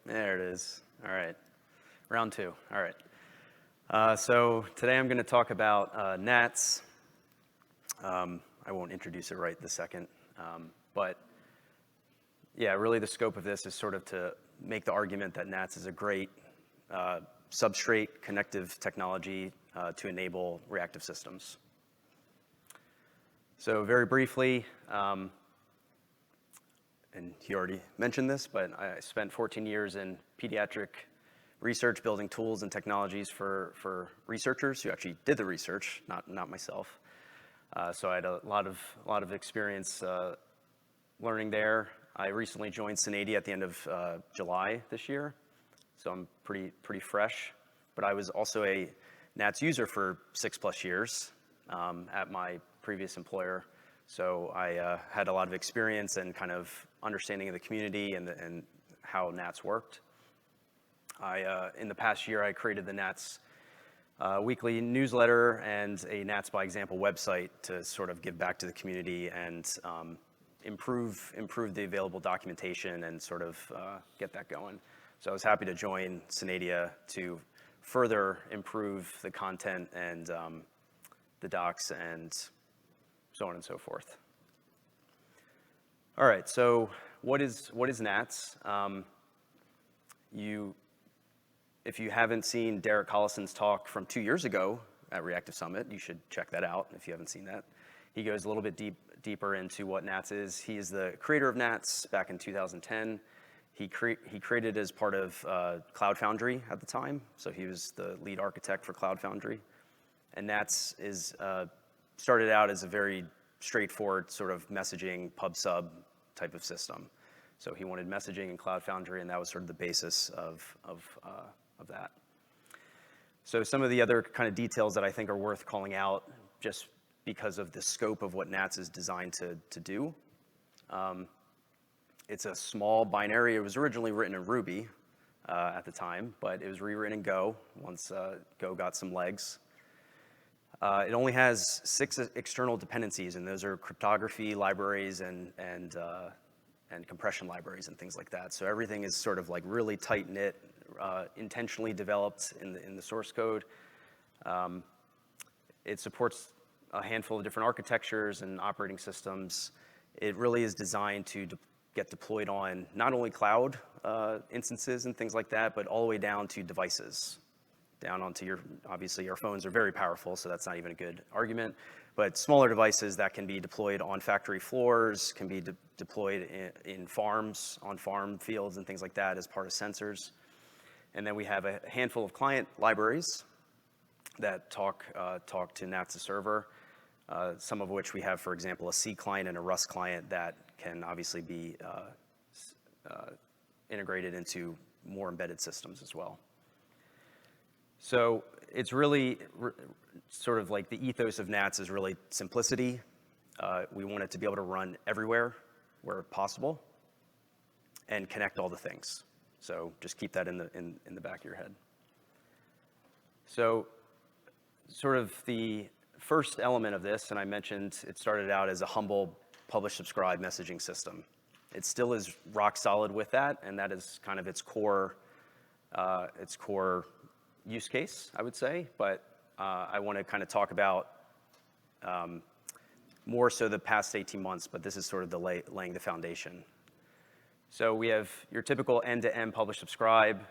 There it is. All right. Round two. All right. So today I'm going to talk about NATS. I won't introduce it right this second. But yeah, really the scope of this is sort of to make the argument that NATS is a great substrate connective technology to enable reactive systems. So very briefly, and he already mentioned this, but I spent 14 years in pediatric research, building tools and technologies for researchers who actually did the research, not myself. So I had a lot of experience learning there. I recently joined Synadia at the end of July this year, so I'm pretty fresh. But I was also a NATS user for 6+ years at my previous employer. So I had a lot of experience and kind of understanding of the community and how NATS worked. In the past year, I created the NATS weekly newsletter and a NATS by example website to sort of give back to the community and improve the available documentation and sort of get that going. So I was happy to join Synadia to further improve the content and the docs and so on and so forth. All right, so what is NATS? If you haven't seen Derek Collison's talk from 2 years ago at Reactive Summit, you should check that out if you haven't seen that. He goes a little bit deeper into what NATS is. He is the creator of NATS back in 2010. He created it as part of Cloud Foundry at the time, so he was the lead architect for Cloud Foundry. And NATS started out as a very straightforward sort of messaging pub/sub type of system. So he wanted messaging in Cloud Foundry, and that was sort of the basis of that. So some of the other kind of details that I think are worth calling out just because of the scope of what NATS is designed to do. It's a small binary. It was originally written in Ruby at the time, but it was rewritten in Go once Go got some legs. It only has 6 external dependencies, and those are cryptography libraries and compression libraries and things like that. So everything is sort of like really tight-knit, intentionally developed in the source code. It supports a handful of different architectures and operating systems. It really is designed to get deployed on not only cloud instances and things like that, but all the way down to devices. Down onto obviously your phones are very powerful, so that's not even a good argument. But smaller devices that can be deployed on factory floors, can be deployed in farms, on farm fields and things like that as part of sensors. And then we have a handful of client libraries that talk to NATS server, some of which we have, for example, a C client and a Rust client that can obviously be integrated into more embedded systems as well. So it's really sort of like the ethos of NATS is really simplicity. We want it to be able to run everywhere where possible and connect all the things. So just keep that in the back of your head. So sort of the first element of this, and I mentioned it started out as a humble publish-subscribe messaging system. It still is rock solid with that, and that is kind of its core use case, I would say. But I want to kind of talk about more so the past 18 months, but this is sort of the laying the foundation. So we have your typical end-to-end publish-subscribe.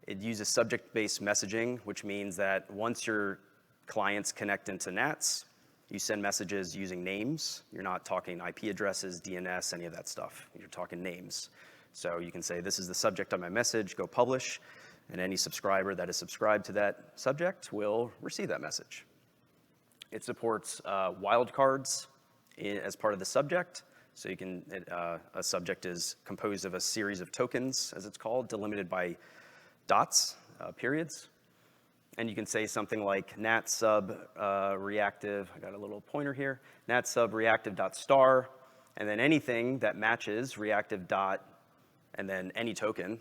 It uses subject-based messaging, which means that once your clients connect into NATS, you send messages using names. You're not talking IP addresses, DNS, any of that stuff. You're talking names. So you can say, this is the subject of my message, go publish, and any subscriber that is subscribed to that subject will receive that message. It supports wildcards as part of the subject. So you can, a subject is composed of a series of tokens, as it's called, delimited by dots, periods. And you can say something like NATS sub reactive, I got a little pointer here, NATS sub reactive dot star, and then anything that matches reactive dot, and then any token,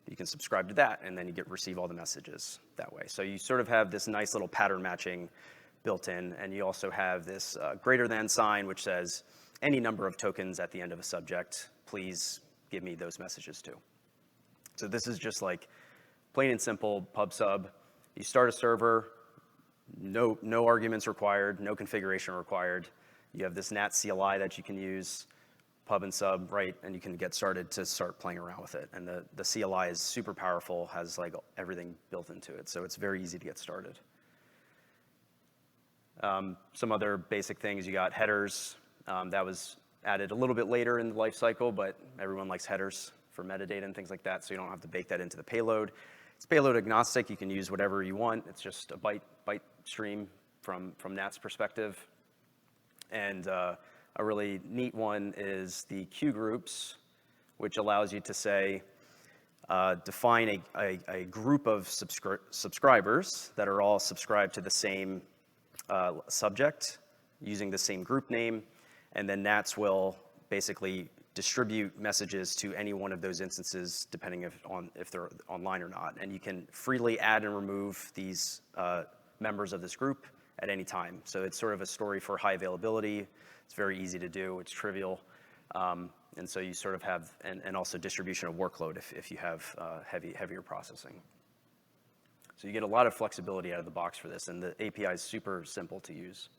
you can subscribe to that, and then you receive all the messages that way. So you sort of have this nice little pattern matching built in, and you also have this greater than sign, which says any number of tokens at the end of a subject, please give me those messages too. So this is just like plain and simple pub sub. You start a server, no arguments required, no configuration required. You have this NATS CLI that you can use, pub and sub, right? And you can get started to start playing around with it. And the CLI is super powerful, has like everything built into it. So it's very easy to get started. Some other basic things, you got headers. That was added a little bit later in the life cycle, but everyone likes headers for metadata and things like that, so you don't have to bake that into the payload. It's payload agnostic. You can use whatever you want. It's just a byte stream from NATS perspective. And a really neat one is the queue groups, which allows you to say, define a group of subscribers that are all subscribed to the same subject using the same group name, and then NATS will basically distribute messages to any one of those instances depending if they're online or not. And you can freely add and remove these members of this group at any time. So it's sort of a story for high availability. It's very easy to do. It's trivial. And so you sort of have, and also distribution of workload if you have heavier processing. So you get a lot of flexibility out of the box for this, and the API is super simple to use.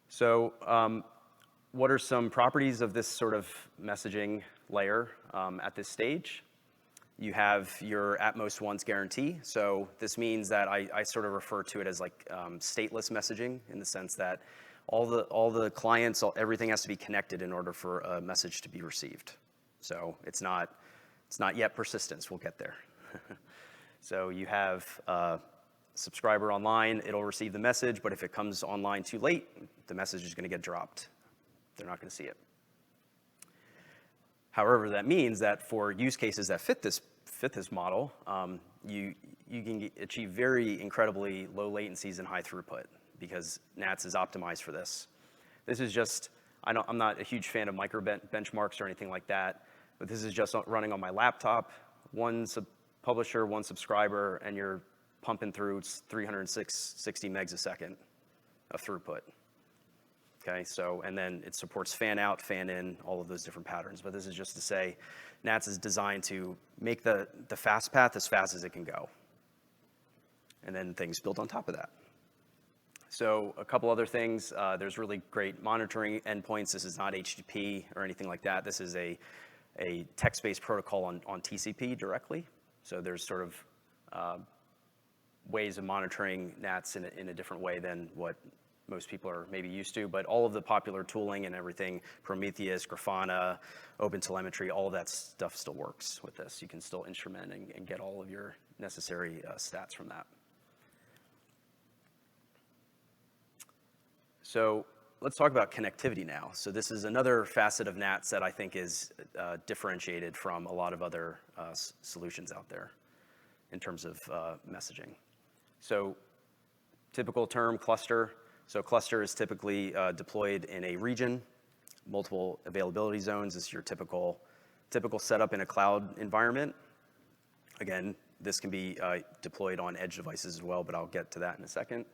So what are some properties of this sort of messaging layer at this stage? You have your at most once guarantee. So this means that I sort of refer to it as like stateless messaging, in the sense that all the clients, everything has to be connected in order for a message to be received. So it's not yet persistence. We'll get there. So you have a subscriber online, it'll receive the message, but if it comes online too late, the message is going to get dropped. They're not going to see it. However, that means that for use cases that fit this model, you can achieve very incredibly low latencies and high throughput, because NATS is optimized for this. This is just, I'm not a huge fan of micro benchmarks or anything like that, but this is just running on my laptop, one publisher, one subscriber, and you're pumping through 360 megs a second of throughput. Okay, so, and then it supports fan out, fan in, all of those different patterns. But this is just to say, NATS is designed to make the fast path as fast as it can go. And then things built on top of that. So a couple other things, there's really great monitoring endpoints. This is not HTTP or anything like that. This is a text-based protocol on TCP directly. So there's sort of ways of monitoring NATS in a different way than what most people are maybe used to, but all of the popular tooling and everything, Prometheus, Grafana, OpenTelemetry, all of that stuff still works with this. You can still instrument and get all of your necessary stats from that. So let's talk about connectivity now. So this is another facet of NATS that I think is differentiated from a lot of other solutions out there in terms of messaging. So typical term, cluster. So cluster is typically deployed in a region, multiple availability zones. This is your typical setup in a cloud environment. Again, this can be deployed on edge devices as well, but I'll get to that in a second.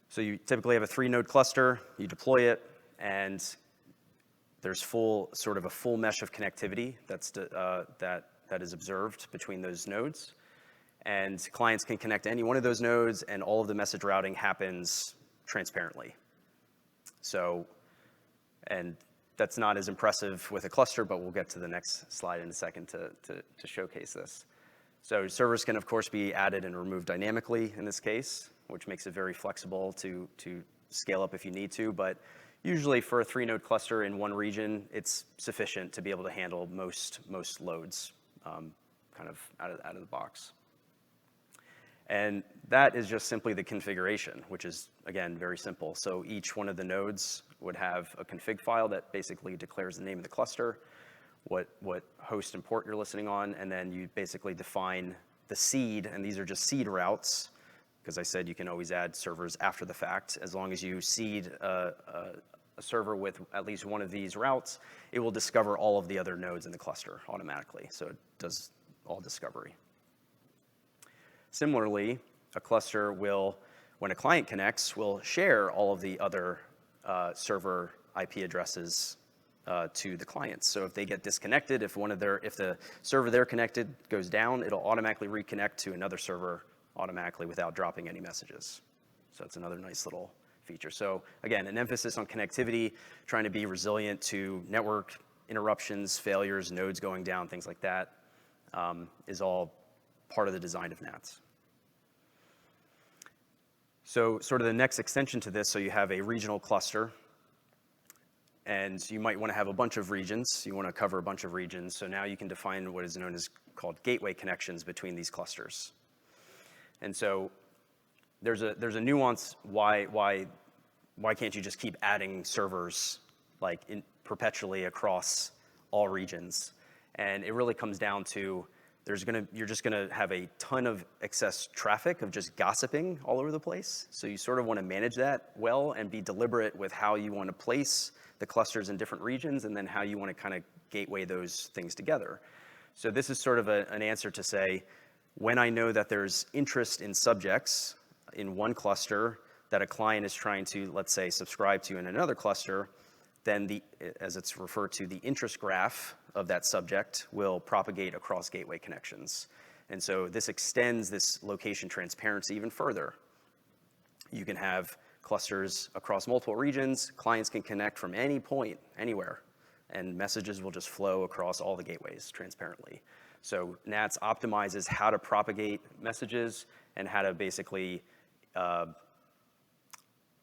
So you typically have a 3-node cluster, you deploy it, and there's sort of a full mesh of connectivity that is observed between those nodes. And clients can connect to any one of those nodes, and all of the message routing happens transparently. So, and that's not as impressive with a cluster, but we'll get to the next slide in a second to showcase this. So servers can, of course, be added and removed dynamically in this case, which makes it very flexible to scale up if you need to. But usually for a 3-node cluster in one region, it's sufficient to be able to handle most loads kind of out of the box. And that is just simply the configuration, which is, again, very simple. So each one of the nodes would have a config file that basically declares the name of the cluster, what host and port you're listening on, and then you basically define the seed, and these are just seed routes, because I said you can always add servers after the fact. As long as you seed a server with at least one of these routes, it will discover all of the other nodes in the cluster automatically. So it does all discovery. Similarly, a cluster will, when a client connects, will share all of the other server IP addresses to the clients. So if they get disconnected, if the server they're connected goes down, it'll automatically reconnect to another server automatically without dropping any messages. So it's another nice little feature. So again, an emphasis on connectivity, trying to be resilient to network interruptions, failures, nodes going down, things like that, is all part of the design of NATS. So sort of the next extension to this, so you have a regional cluster, and you might want to have a bunch of regions. You want to cover a bunch of regions. So now you can define what is known as called gateway connections between these clusters. And so there's a nuance why can't you just keep adding servers like perpetually across all regions? And it really comes down to you're just gonna have a ton of excess traffic of just gossiping all over the place. So you sort of want to manage that well and be deliberate with how you want to place the clusters in different regions, and then how you want to kind of gateway those things together. So this is sort of an answer to say, when I know that there's interest in subjects in one cluster that a client is trying to, let's say, subscribe to in another cluster, then as it's referred to, the interest graph of that subject will propagate across gateway connections. And so this extends this location transparency even further. You can have clusters across multiple regions. Clients can connect from any point, anywhere, and messages will just flow across all the gateways transparently. So NATS optimizes how to propagate messages and how to basically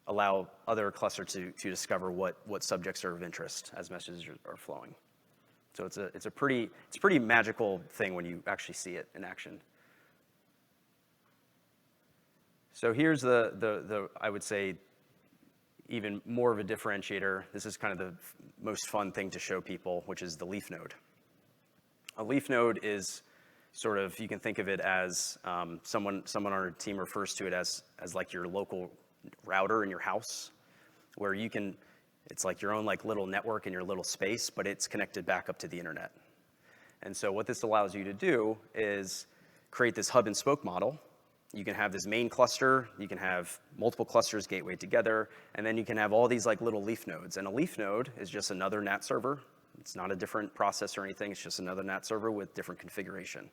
allow other clusters to discover what subjects are of interest as messages are flowing. So it's a pretty magical thing when you actually see it in action. So here's the I would say even more of a differentiator. This is kind of the most fun thing to show people, which is the leaf node. A leaf node is sort of, you can think of it as someone on our team refers to it as like your local router in your house, where it's like your own like little network in your little space, but it's connected back up to the internet. And so what this allows you to do is create this hub and spoke model. You can have this main cluster, you can have multiple clusters gatewayed together, and then you can have all these like little leaf nodes. And a leaf node is just another NAT server. It's not a different process or anything, it's just another NAT server with different configuration.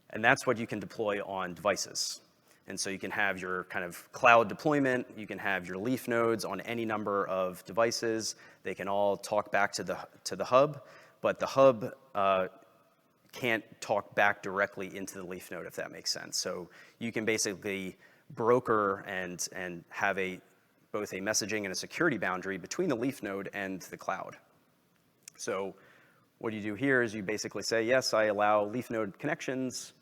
And that's what you can deploy on devices. And so you can have your kind of cloud deployment, you can have your leaf nodes on any number of devices. They can all talk back to the hub, but the hub can't talk back directly into the leaf node, if that makes sense. So you can basically broker and have both a messaging and a security boundary between the leaf node and the cloud. So what you do here is you basically say, yes, I allow leaf node connections,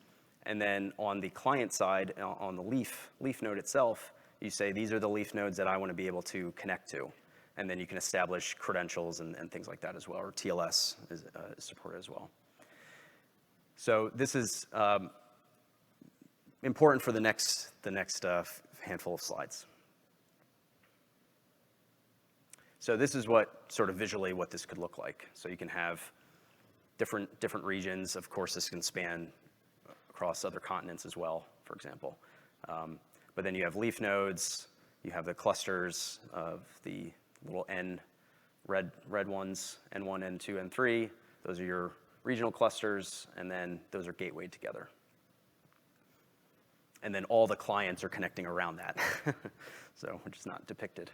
and then on the client side, on the leaf node itself, you say, these are the leaf nodes that I want to be able to connect to. And then you can establish credentials and things like that as well, or TLS is supported as well. So this is important for the next handful of slides. So this is what sort of visually what this could look like. So you can have different regions. Of course, this can span across other continents as well, for example. But then you have leaf nodes. You have the clusters of the little N red ones, N1, N2, N3. Those are your regional clusters, and then those are gatewayed together. And then all the clients are connecting around that, so which is not depicted.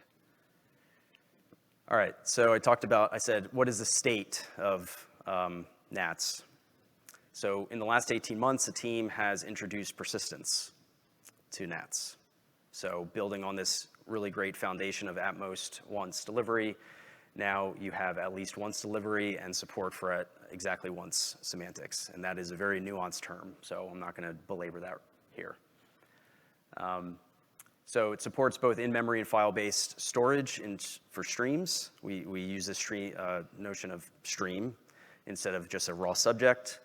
All right, so I said, what is the state of NATS? So in the last 18 months, the team has introduced persistence to NATS. So building on this really great foundation of at most once delivery, now you have at least once delivery and support for exactly once semantics. And that is a very nuanced term, so I'm not going to belabor that here. So it supports both in-memory and file-based storage for streams. We use this notion of stream instead of just a raw subject.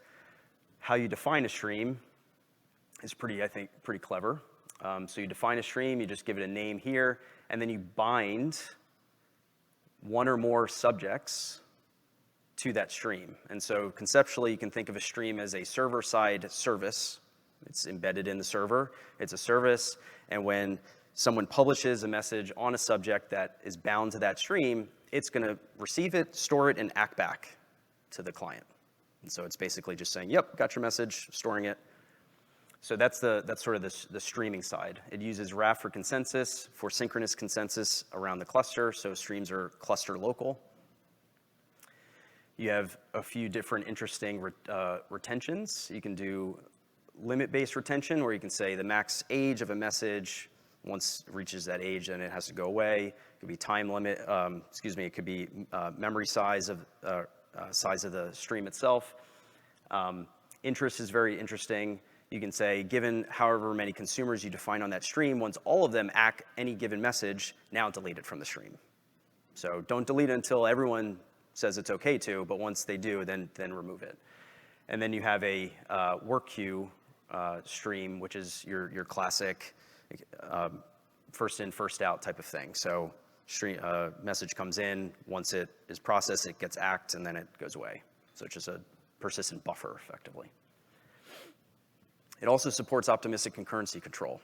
How you define a stream is I think, pretty clever. So you define a stream, you just give it a name here, and then you bind one or more subjects to that stream. And so conceptually, you can think of a stream as a server-side service. It's embedded in the server. It's a service, and when someone publishes a message on a subject that is bound to that stream, it's going to receive it, store it, and act back to the client. And so it's basically just saying, yep, got your message, storing it. So that's sort of the streaming side. It uses RAF for consensus, for synchronous consensus around the cluster, so streams are cluster local. You have a few different interesting retentions. You can do limit-based retention, where you can say the max age of a message, once it reaches that age, then it has to go away. It could be time limit, it could be memory size of the stream itself. Interest is very interesting. You can say, given however many consumers you define on that stream, once all of them act any given message, now delete it from the stream. So don't delete it until everyone says it's okay to, but once they do, then remove it. And then you have a work queue stream, which is your classic first in, first out type of thing. So message comes in, once it is processed, it gets act, and then it goes away. So it's just a persistent buffer, effectively. It also supports optimistic concurrency control.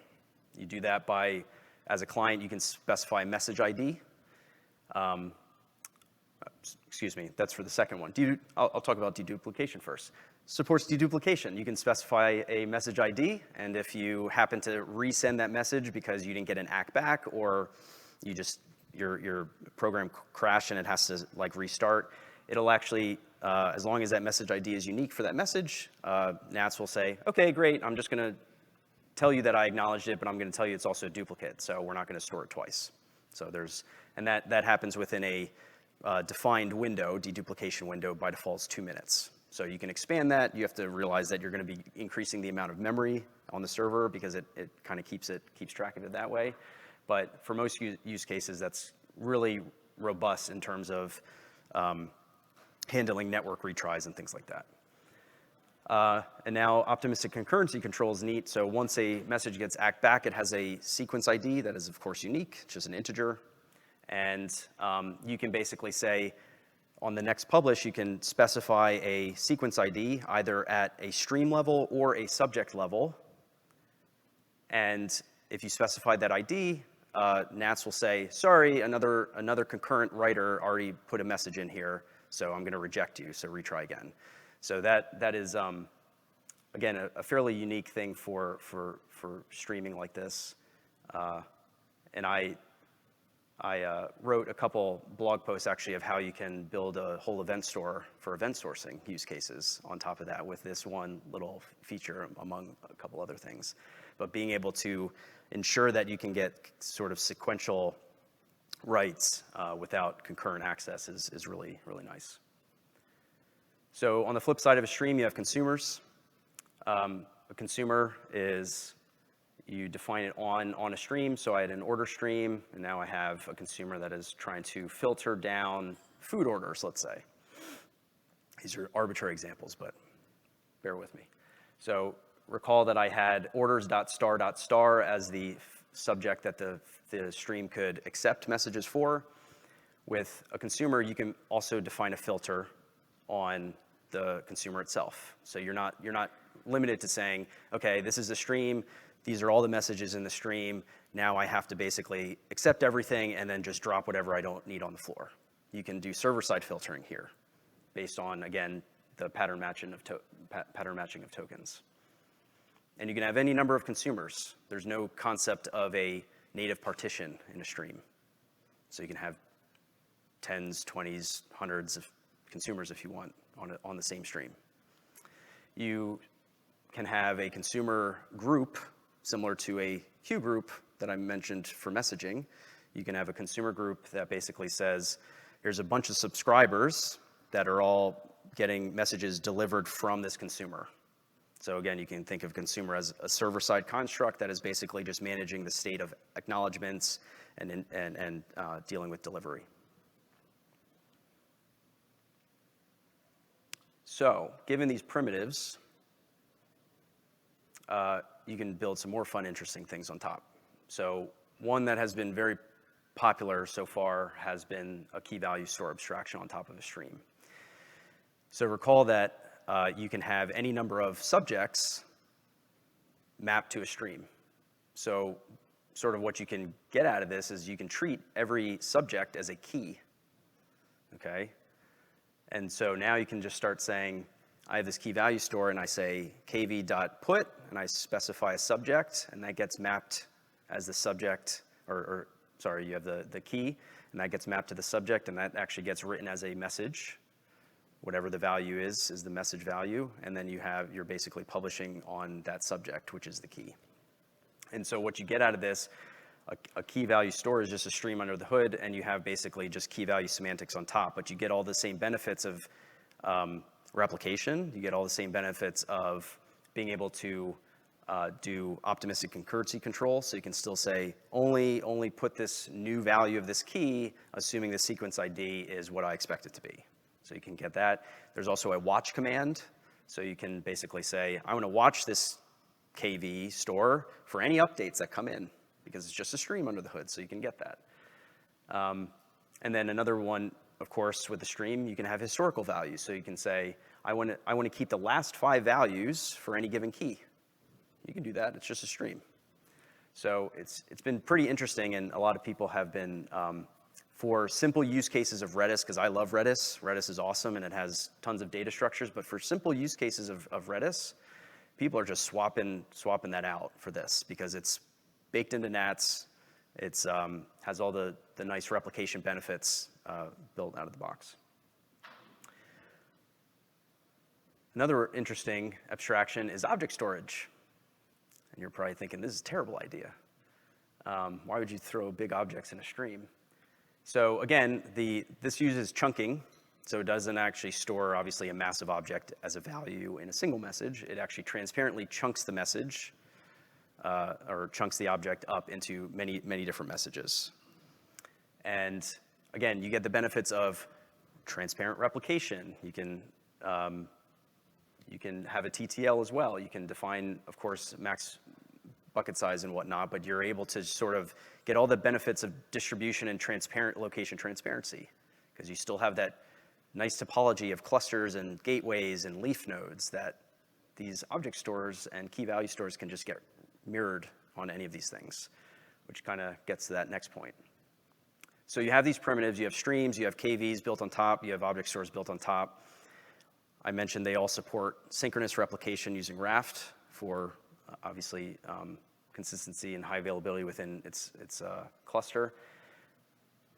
You do that by, as a client, you can specify message ID. That's for the second one. I'll talk about deduplication first. Supports deduplication. You can specify a message ID, and if you happen to resend that message because you didn't get an act back, or your program crashed and it has to restart, it'll actually, as long as that message ID is unique for that message, NATS will say, okay, great, I'm just going to tell you that I acknowledged it, but I'm going to tell you it's also a duplicate, so we're not going to store it twice. So that happens within a defined window, deduplication window, by default is 2 minutes. So you can expand that. You have to realize that you're going to be increasing the amount of memory on the server because it kind of keeps track of it that way. But for most use cases, that's really robust in terms of handling network retries and things like that. And now optimistic concurrency control is neat. So once a message gets act back, it has a sequence ID that is, of course, unique. It's just an integer. And you can basically say, on the next publish, you can specify a sequence ID either at a stream level or a subject level. And if you specify that ID, NATS will say, sorry, another concurrent writer already put a message in here, so I'm going to reject you, so retry again. So that is, again, a fairly unique thing for streaming like this. And I wrote a couple blog posts actually of how you can build a whole event store for event sourcing use cases on top of that with this one little feature among a couple other things. But being able to ensure that you can get sort of sequential writes without concurrent access is really, really nice. So on the flip side of a stream, you have consumers. A consumer is, you define it on a stream. So I had an order stream, and now I have a consumer that is trying to filter down food orders, let's say. These are arbitrary examples, but bear with me. So recall that I had orders.star.star as the subject that the stream could accept messages for. With a consumer, you can also define a filter on the consumer itself. So you're not limited to saying, okay, this is a stream, these are all the messages in the stream, now I have to basically accept everything and then just drop whatever I don't need on the floor. You can do server-side filtering here based on, again, the pattern matching of tokens. And you can have any number of consumers. There's no concept of a native partition in a stream. So you can have tens, 20s, hundreds of consumers if you want on the same stream. You can have a consumer group similar to a queue group that I mentioned for messaging. You can have a consumer group that basically says, here's a bunch of subscribers that are all getting messages delivered from this consumer. So again, you can think of consumer as a server-side construct that is basically just managing the state of acknowledgements and dealing with delivery. So given these primitives, you can build some more fun, interesting things on top. So one that has been very popular so far has been a key value store abstraction on top of a stream. So recall that you can have any number of subjects mapped to a stream. So sort of what you can get out of this is you can treat every subject as a key. okay? And so now you can just start saying, I have this key value store, and I say kv.put, and I specify a subject, and that gets mapped as the subject, or sorry, you have the key, and that gets mapped to the subject, and that actually gets written as a message. Whatever the value is the message value, and then you're basically publishing on that subject, which is the key. And so what you get out of this, a key value store is just a stream under the hood, and you have basically just key value semantics on top, but you get all the same benefits of replication. You get all the same benefits of being able to do optimistic concurrency control, so you can still say, only put this new value of this key, assuming the sequence ID is what I expect it to be. So you can get that. There's also a watch command, so you can basically say, I want to watch this KV store for any updates that come in, because it's just a stream under the hood, so you can get that. And then another one, of course, with the stream, you can have historical values. So you can say, I want to keep the last 5 values for any given key. You can do that. It's just a stream. So it's been pretty interesting, and a lot of people have been, for simple use cases of Redis, because I love Redis. Redis is awesome, and it has tons of data structures. But for simple use cases of Redis, people are just swapping that out for this, because it's baked into NATS. It's has all the nice replication benefits built out of the box. Another interesting abstraction is object storage. And you're probably thinking, this is a terrible idea. Why would you throw big objects in a stream? So again, this uses chunking. So it doesn't actually store, obviously, a massive object as a value in a single message. It actually transparently chunks the message, or chunks the object up into many, many different messages. And again, you get the benefits of transparent replication. You can have a TTL as well. You can define, of course, max bucket size and whatnot, but you're able to sort of get all the benefits of distribution and transparent location transparency, because you still have that nice topology of clusters and gateways and leaf nodes that these object stores and key value stores can just get mirrored on any of these things, which kind of gets to that next point. So you have these primitives, you have streams, you have KVs built on top, you have object stores built on top. I mentioned they all support synchronous replication using Raft for obviously consistency and high availability within its cluster.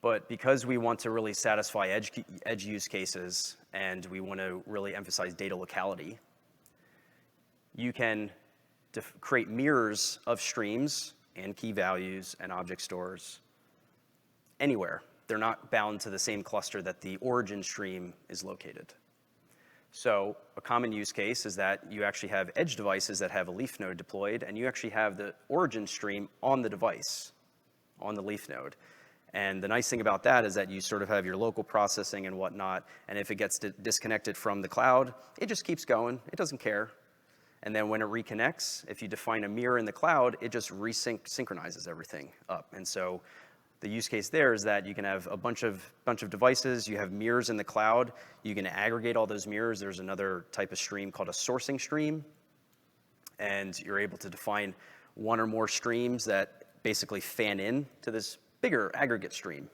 But because we want to really satisfy edge use cases, and we want to really emphasize data locality, you can create mirrors of streams and key values and object stores anywhere. They're not bound to the same cluster that the origin stream is located. So a common use case is that you actually have edge devices that have a leaf node deployed, and you actually have the origin stream on the device, on the leaf node. And the nice thing about that is that you sort of have your local processing and whatnot, and if it gets disconnected from the cloud, it just keeps going. It doesn't care. And then when it reconnects, if you define a mirror in the cloud, it just synchronizes everything up. And so the use case there is that you can have a bunch of devices, you have mirrors in the cloud, you can aggregate all those mirrors. There's another type of stream called a sourcing stream, and you're able to define one or more streams that basically fan in to this bigger aggregate stream,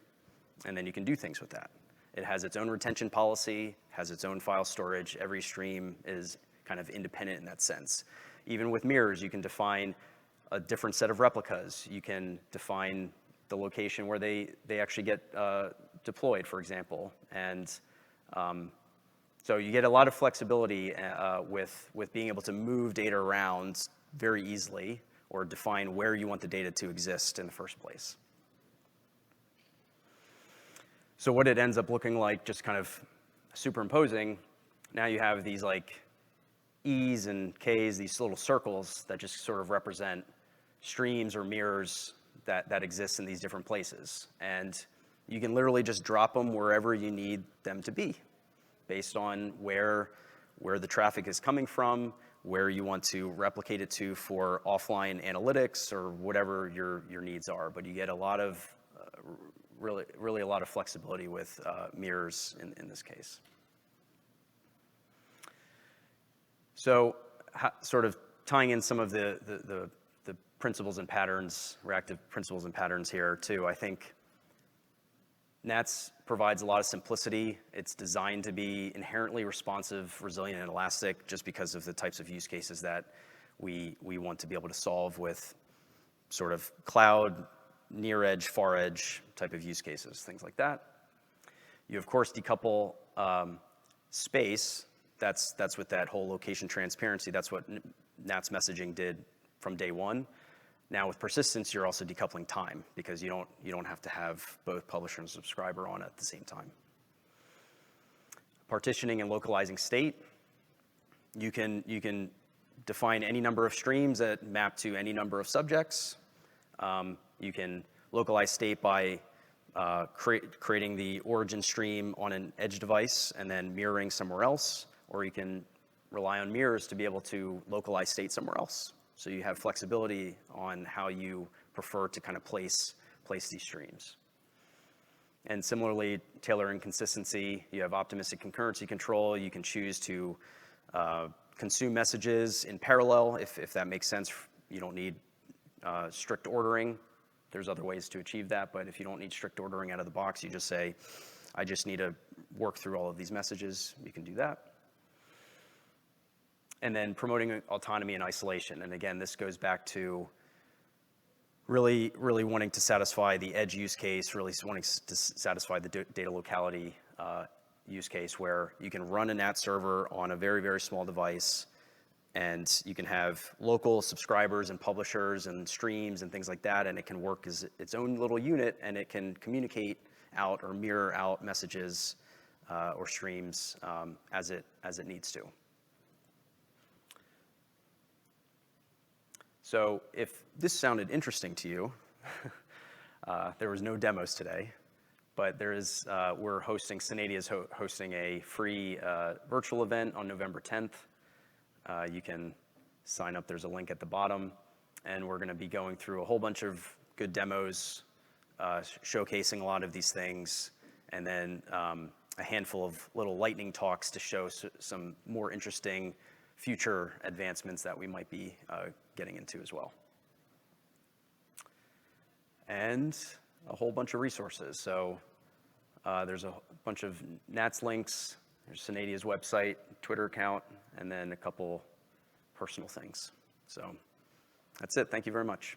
and then you can do things with that. It has its own retention policy, has its own file storage. Every stream is kind of independent in that sense. Even with mirrors, you can define a different set of replicas. You can define the location where they actually get deployed, for example. And so you get a lot of flexibility with being able to move data around very easily, or define where you want the data to exist in the first place. So what it ends up looking like, just kind of superimposing, now you have these like E's and K's, these little circles that just sort of represent streams or mirrors that exist in these different places. And you can literally just drop them wherever you need them to be, based on where the traffic is coming from, where you want to replicate it to for offline analytics, or whatever your needs are. But you get a lot of, really a lot of flexibility with mirrors in this case. So sort of tying in some of the principles and patterns, reactive principles and patterns here too, I think NATS provides a lot of simplicity. It's designed to be inherently responsive, resilient, and elastic just because of the types of use cases that we want to be able to solve with sort of cloud, near edge, far edge type of use cases, things like that. You, of course, decouple space. That's with that whole location transparency. That's what NATS messaging did from day one. Now with persistence, you're also decoupling time because you don't have to have both publisher and subscriber on at the same time. Partitioning and localizing state. You can define any number of streams that map to any number of subjects. You can localize state by creating the origin stream on an edge device and then mirroring somewhere else, or you can rely on mirrors to be able to localize state somewhere else. So you have flexibility on how you prefer to kind of place these streams. And similarly, tailoring consistency, you have optimistic concurrency control. You can choose to consume messages in parallel if that makes sense. You don't need strict ordering. There's other ways to achieve that, but if you don't need strict ordering out of the box, you just say, I just need to work through all of these messages. You can do that. And then promoting autonomy and isolation. And again, this goes back to really wanting to satisfy the edge use case, really wanting to satisfy the data locality use case where you can run a NAT server on a very, very small device, and you can have local subscribers and publishers and streams and things like that, and it can work as its own little unit, and it can communicate out or mirror out messages or streams as it needs to. So if this sounded interesting to you, there was no demos today, but we're hosting, Synadia is hosting a free virtual event on November 10th. You can sign up, there's a link at the bottom, and we're gonna be going through a whole bunch of good demos, showcasing a lot of these things, and then a handful of little lightning talks to show some more interesting future advancements that we might be getting into as well. And a whole bunch of resources. So there's a bunch of NATS links, there's Synadia's website, Twitter account, and then a couple personal things. So that's it. Thank you very much.